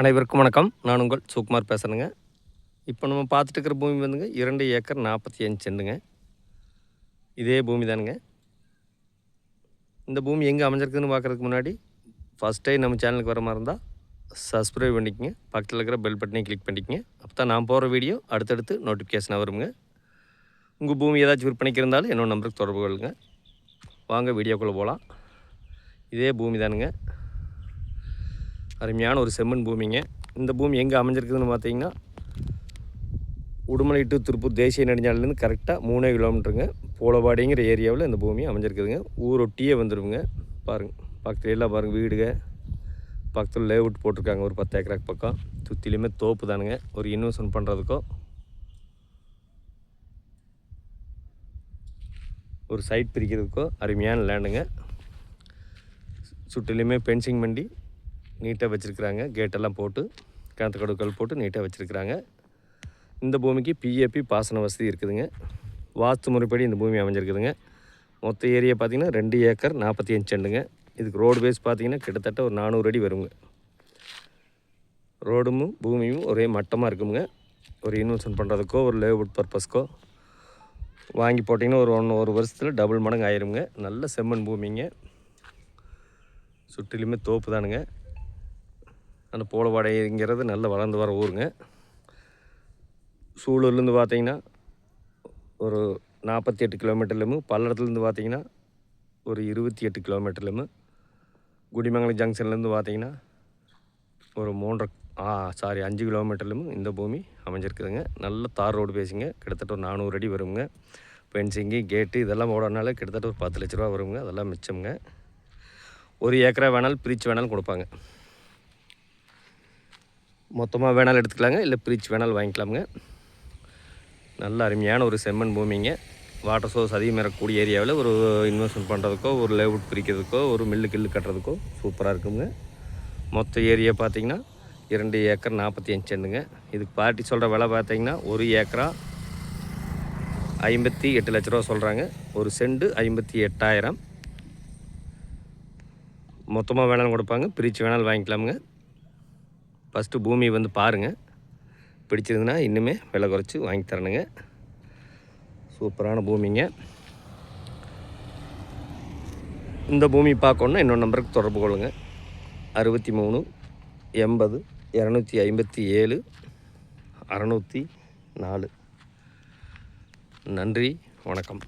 அனைவருக்கும் வணக்கம். நான் உங்கள் சுகுமார் பேசுகிறேங்க. இப்போ நம்ம பார்த்துட்டு இருக்கிற பூமி வந்துங்க 2 ஏக்கர் 45 சென்டுங்க. இதே பூமி தானுங்க. இந்த பூமி எங்கே அமைஞ்சிருக்குதுன்னு பார்க்குறதுக்கு முன்னாடி ஃபஸ்ட் டைம் நம்ம சேனலுக்கு வர மாதிரி இருந்தால் சப்ஸ்கிரைப் பண்ணிக்கங்க. பக்கத்தில் இருக்கிற பெல் பட்டனையும் கிளிக் பண்ணிக்கங்க. அப்போ தான் நான் போகிற வீடியோ அடுத்தடுத்து நோட்டிஃபிகேஷனாக வருங்க. உங்கள் பூமி ஏதாச்சும் விற்பனைக்கு இருந்தாலும் என்னோட நம்பருக்கு தொடர்பு கொள்ளுங்க. வாங்க வீடியோக்குள்ளே போகலாம். இதே பூமி தானுங்க. அருமையான ஒரு செம்மண் பூமிங்க. இந்த பூமி எங்கே அமைஞ்சிருக்குதுன்னு பார்த்தீங்கன்னா உடுமலை டு திருப்பூர் தேசிய நெடுஞ்சாலையிலேருந்து கரெக்டாக 3 கிலோமீட்டருங்க. போலவாடிங்கிற ஏரியாவில் இந்த பூமி அமைஞ்சிருக்குதுங்க. ஊரொட்டியே வந்துடுங்க. பாருங்கள் பக்கத்துல எல்லாம் பாருங்கள் வீடுங்க. பக்கத்தில் லேஅவுட் போட்டிருக்காங்க ஒரு 10 ஏக்கராக்கு பக்கம். சுற்றிலையுமே தோப்பு தானுங்க. ஒரு இன்வெஸ்ட்மெண்ட் பண்ணுறதுக்கோ ஒரு சைட் பிரிக்கிறதுக்கோ அருமையான லேண்டுங்க. சுற்றிலையுமே பென்சிங் பண்ணி நீட்டாக வச்சுருக்குறாங்க. கேட்டெல்லாம் போட்டு கிணத்து கடுக்கல் போட்டு நீட்டாக வச்சுருக்குறாங்க. இந்த பூமிக்கு பிஏபி பாசன வசதி இருக்குதுங்க. வாஸ்து முறைப்படி இந்த பூமி அமைஞ்சிருக்குதுங்க. மொத்த ஏரியா பார்த்திங்கன்னா 2 ஏக்கர் 45 சென்டுங்க. இதுக்கு ரோடு பேஸ் பார்த்திங்கன்னா கிட்டத்தட்ட ஒரு 400 அடி வருங்க. ரோடும் பூமியும் ஒரே மட்டமாக இருக்குங்க. ஒரு இன்வெஸ்ட்மெண்ட் பண்ணுறதுக்கோ ஒரு லேஅவுட் பர்பஸ்க்கோ வாங்கி போட்டிங்கன்னா ஒரு வருஷத்தில் டபுள் மடங்கு ஆயிருங்க. நல்ல செம்மண் பூமிங்க. சுற்றிலுமே தோப்பு தானுங்க. அந்த போலவாடைங்கிறது நல்ல வளர்ந்து வர ஊருங்க. சூலூர்லேருந்து பார்த்திங்கன்னா ஒரு 48 கிலோமீட்டர்லேயும், பல்லடத்துலேருந்து பார்த்திங்கன்னா ஒரு 28 கிலோமீட்டர்லேயும், குடிமங்கலம் ஜங்ஷன்லேருந்து பார்த்திங்கன்னா ஒரு 5 கிலோமீட்டர்லேயும் இந்த பூமி அமைஞ்சிருக்குதுங்க. நல்ல தார் ரோடு பேசிங்க. கிட்டத்தட்ட ஒரு 400 அடி வருங்க. ஃபென்சிங்கு கேட்டு இதெல்லாம் ஓடனால கிட்டத்தட்ட ஒரு 10 லட்ச ரூபா வருங்க. அதெல்லாம் மிச்சம்ங்க. 1 ஏக்கரா வேணாலும் பிரித்து வேணாலும் கொடுப்பாங்க. மொத்தமாக வேணாலும் எடுத்துக்கலாங்க, இல்லை பிரித்து வேணாலும் வாங்கிக்கலாமுங்க. நல்ல அருமையான ஒரு செம்மண் பூமிங்க. வாட்டர் சோர்ஸ் அதிகம் இருக்கக்கூடிய ஏரியாவில் ஒரு இன்வெஸ்ட்மெண்ட் பண்ணுறதுக்கோ ஒரு லேஅவுட் பிரிக்கிறதுக்கோ ஒரு மில்லு கட்டுறதுக்கோ சூப்பராக இருக்குங்க. மொத்த ஏரியா பார்த்திங்கன்னா 2 ஏக்கர் 45 சென்டுங்க. இதுக்கு பார்ட்டி சொல்கிற விலை பார்த்திங்கன்னா 1 ஏக்கரா 58 லட்ச ரூபா சொல்கிறாங்க. ஒரு செண்டு 58,000. மொத்தமாக வேணாலும் கொடுப்பாங்க, பிரித்து வேணாலும் வாங்கிக்கலாமுங்க. ஃபஸ்ட்டு பூமி வந்து பாருங்கள். பிடிச்சிருந்துன்னா இன்னுமே விலை குறைச்சி வாங்கி தரணுங்க. சூப்பரான பூமிங்க. இந்த பூமி பார்க்கணுன்னா இன்னொரு நம்பருக்கு தொடர்பு கொள்ளுங்க. 63 80 257 604. நன்றி, வணக்கம்.